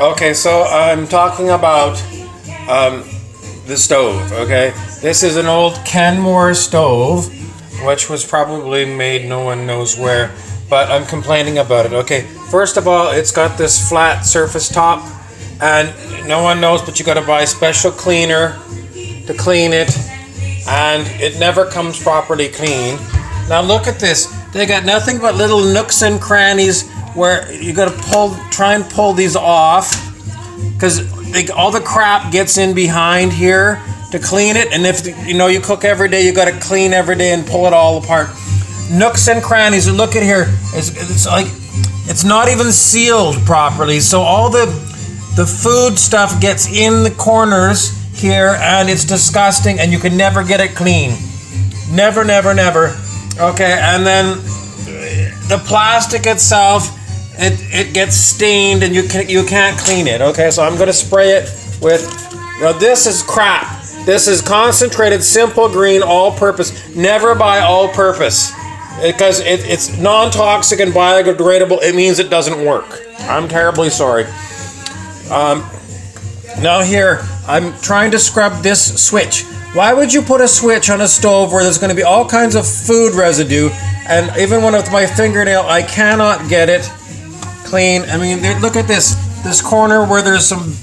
Okay, so I'm talking about the stove, okay? This is an old Kenmore stove, which was probably made no one knows where, but I'm complaining about it, okay? First of all, it's got this flat surface top, and no one knows, but you gotta buy special cleaner to clean it, and it never comes properly clean. Now look at this. They got nothing but little nooks and crannies where you gotta try and pull these off, because all the crap gets in behind here to clean it. And if you cook every day, you gotta clean every day and pull it all apart. Nooks and crannies. And look at here. It's like it's not even sealed properly. So all the food stuff gets in the corners here, and it's disgusting. And you can never get it clean. Never, never, never. Okay, and then the plastic itself, it gets stained, and you can't clean it. Okay, so I'm gonna spray it with. This is crap. This is concentrated simple green all-purpose. Never buy all-purpose because it's non-toxic and biodegradable. It means it doesn't work. I'm terribly sorry. Now here, I'm trying to scrub this switch. Why would you put a switch on a stove where there's going to be all kinds of food residue? And even with my fingernail, I cannot get it clean. I mean, look at this corner where there's some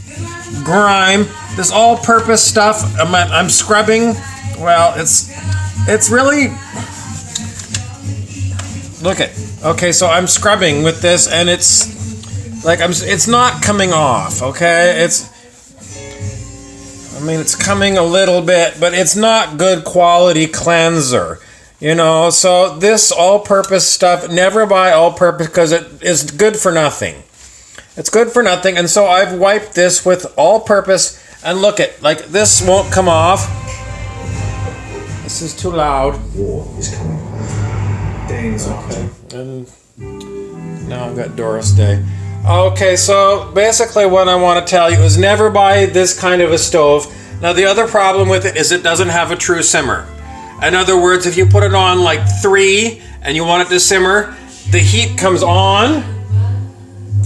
grime. This all-purpose stuff I'm scrubbing. Well, it's really. Look at. Okay, so I'm scrubbing with this, and it's like it's not coming off. Okay, it's coming a little bit, but it's not good quality cleanser. So this all-purpose stuff, never buy all-purpose because it is good for nothing. It's good for nothing, and so I've wiped this with all-purpose, and look at, this won't come off. This is too loud. War is coming. Days okay. And now I've got Doris Day. Okay, so basically what I want to tell you is never buy this kind of a stove. Now the other problem with it is it doesn't have a true simmer. In other words, if you put it on 3 and you want it to simmer, the heat comes on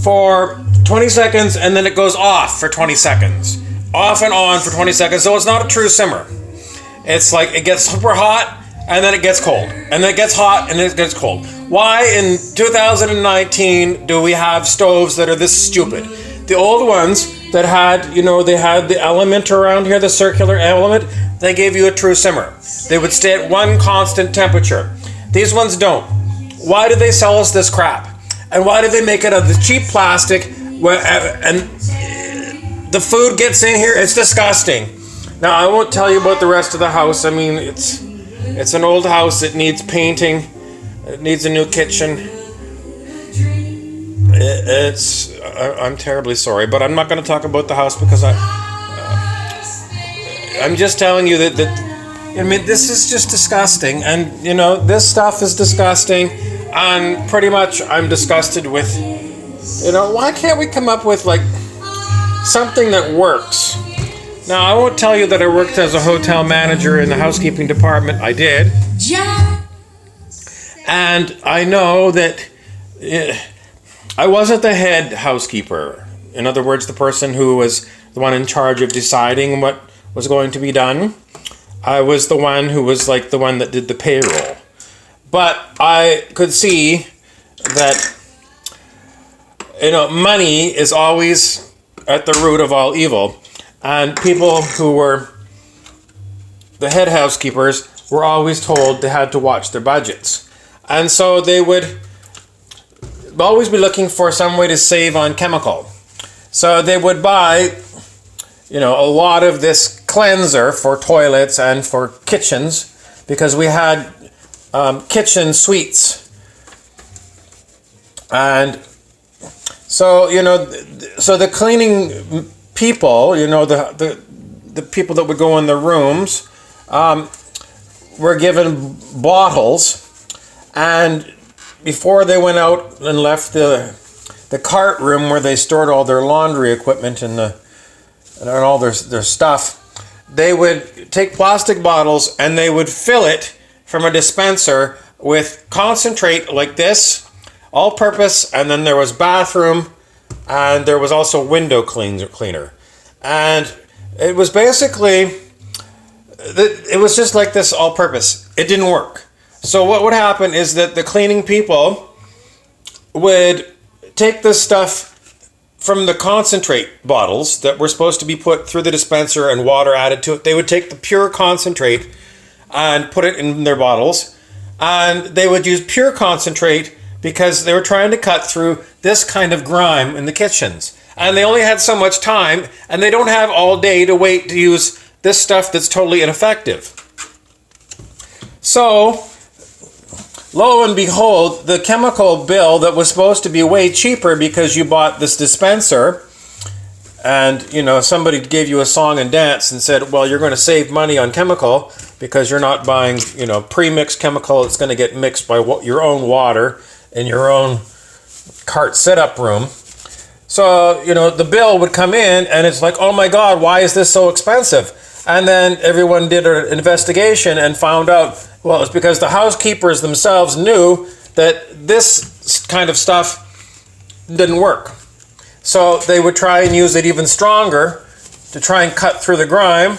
for 20 seconds and then it goes off for 20 seconds. Off and on for 20 seconds, so it's not a true simmer. It's like it gets super hot and then it gets cold. And then it gets hot and then it gets cold. Why in 2019 do we have stoves that are this stupid? The old ones that had, they had the element around here, the circular element, they gave you a true simmer. They would stay at one constant temperature. These ones don't. Why do they sell us this crap? And why do they make it of the cheap plastic and the food gets in here? It's disgusting. Now, I won't tell you about the rest of the house. I mean, it's an old house. It needs painting. It needs a new kitchen. I'm terribly sorry, but I'm not going to talk about the house because I'm just telling you that this is just disgusting, and this stuff is disgusting, and pretty much I'm disgusted with. Why can't we come up with something that works? Now, I won't tell you that I worked as a hotel manager in the housekeeping department. I did. And I know that I wasn't the head housekeeper. In other words, the person who was the one in charge of deciding what was going to be done. I was the one who was the one that did the payroll. But I could see that, money is always at the root of all evil. And people who were the head housekeepers were always told they had to watch their budgets. And so they would always be looking for some way to save on chemical. So they would buy, a lot of this cleanser for toilets and for kitchens, because we had kitchen suites. And so, so the cleaning people, the people that would go in the rooms, were given bottles, and before they went out and left the cart room where they stored all their laundry equipment and all their stuff, they would take plastic bottles and they would fill it from a dispenser with concentrate like this, all purpose, and then there was bathroom and there was also window cleaner. And it was basically, it was just like this all purpose. It didn't work. So what would happen is that the cleaning people would take this stuff from the concentrate bottles that were supposed to be put through the dispenser and water added to it. They would take the pure concentrate and put it in their bottles. And they would use pure concentrate because they were trying to cut through this kind of grime in the kitchens. And they only had so much time, and they don't have all day to wait to use this stuff that's totally ineffective. So, lo and behold, the chemical bill that was supposed to be way cheaper because you bought this dispenser, and somebody gave you a song and dance and said, well, you're going to save money on chemical because you're not buying pre-mixed chemical. It's going to get mixed by your own water in your own cart setup room. So the bill would come in and it's like, oh my god, why is this so expensive? And then everyone did an investigation and found out, well, it's because the housekeepers themselves knew that this kind of stuff didn't work. So they would try and use it even stronger to try and cut through the grime,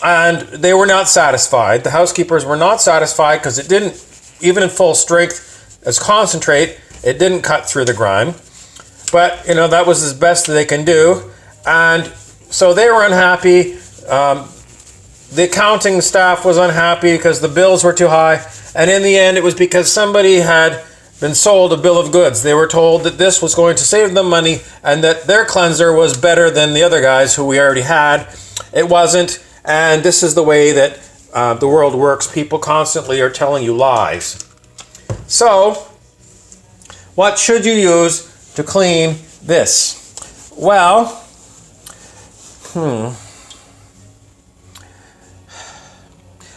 and they were not satisfied. The housekeepers were not satisfied because it didn't, even in full strength as concentrate, it didn't cut through the grime. But, that was as best they can do. And so they were unhappy. The accounting staff was unhappy because the bills were too high. And in the end, it was because somebody had been sold a bill of goods. They were told that this was going to save them money and that their cleanser was better than the other guys who we already had. It wasn't. And this is the way that the world works. People constantly are telling you lies. So, what should you use to clean this? Well,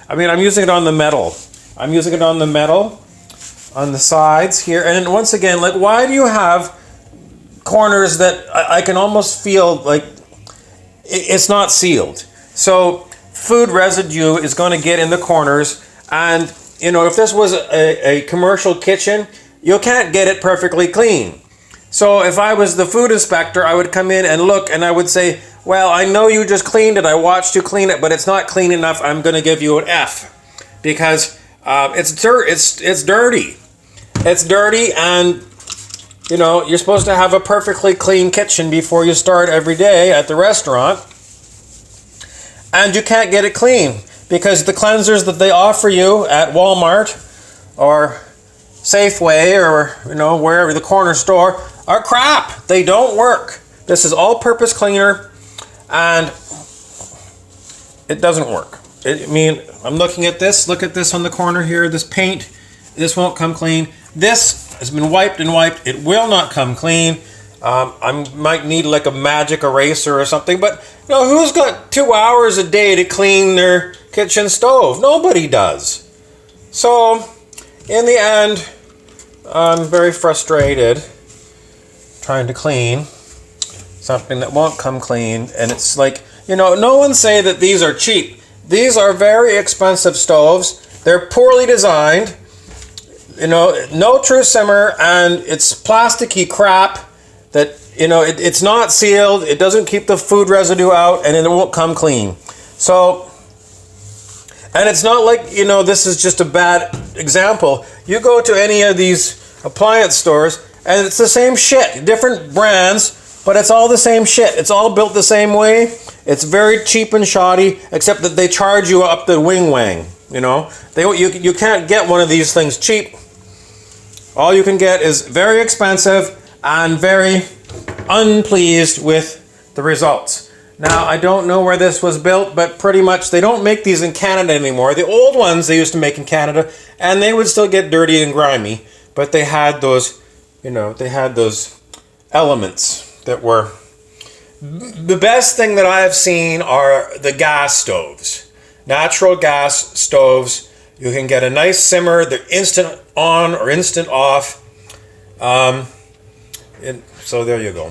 I'm using it on the metal. I'm using it on the metal, on the sides here. And once again, like, why do you have corners that I can almost feel like it's not sealed? So food residue is going to get in the corners. And, if this was a commercial kitchen, you can't get it perfectly clean. So if I was the food inspector, I would come in and look and I would say, well, I know you just cleaned it. I watched you clean it, but it's not clean enough. I'm going to give you an F because it's dirty. It's dirty, and you're supposed to have a perfectly clean kitchen before you start every day at the restaurant, and you can't get it clean because the cleansers that they offer you at Walmart or Safeway or wherever, the corner store, are crap. They don't work. This is all-purpose cleaner, and it doesn't work. I'm looking at this. Look at this on the corner here. This paint. This won't come clean. This has been wiped and wiped. It will not come clean. I might need like a magic eraser or something. But who's got 2 hours a day to clean their kitchen stove? Nobody does. So, in the end, I'm very frustrated trying to clean something that won't come clean. And it's like, no one say that these are cheap. These are very expensive stoves. They're poorly designed. No true simmer, and it's plasticky crap that, it's not sealed. It doesn't keep the food residue out, and it won't come clean. So, and it's not like, this is just a bad example. You go to any of these appliance stores, and it's the same shit. Different brands, but it's all the same shit. It's all built the same way. It's very cheap and shoddy, except that they charge you up the wing-wang. You can't get one of these things cheap. All you can get is very expensive and very unpleased with the results. Now, I don't know where this was built, but pretty much they don't make these in Canada anymore. The old ones they used to make in Canada, and they would still get dirty and grimy, but they had those, those elements that were... The best thing that I have seen are the gas stoves. Natural gas stoves. You can get a nice simmer. They're instant on or instant off. So there you go.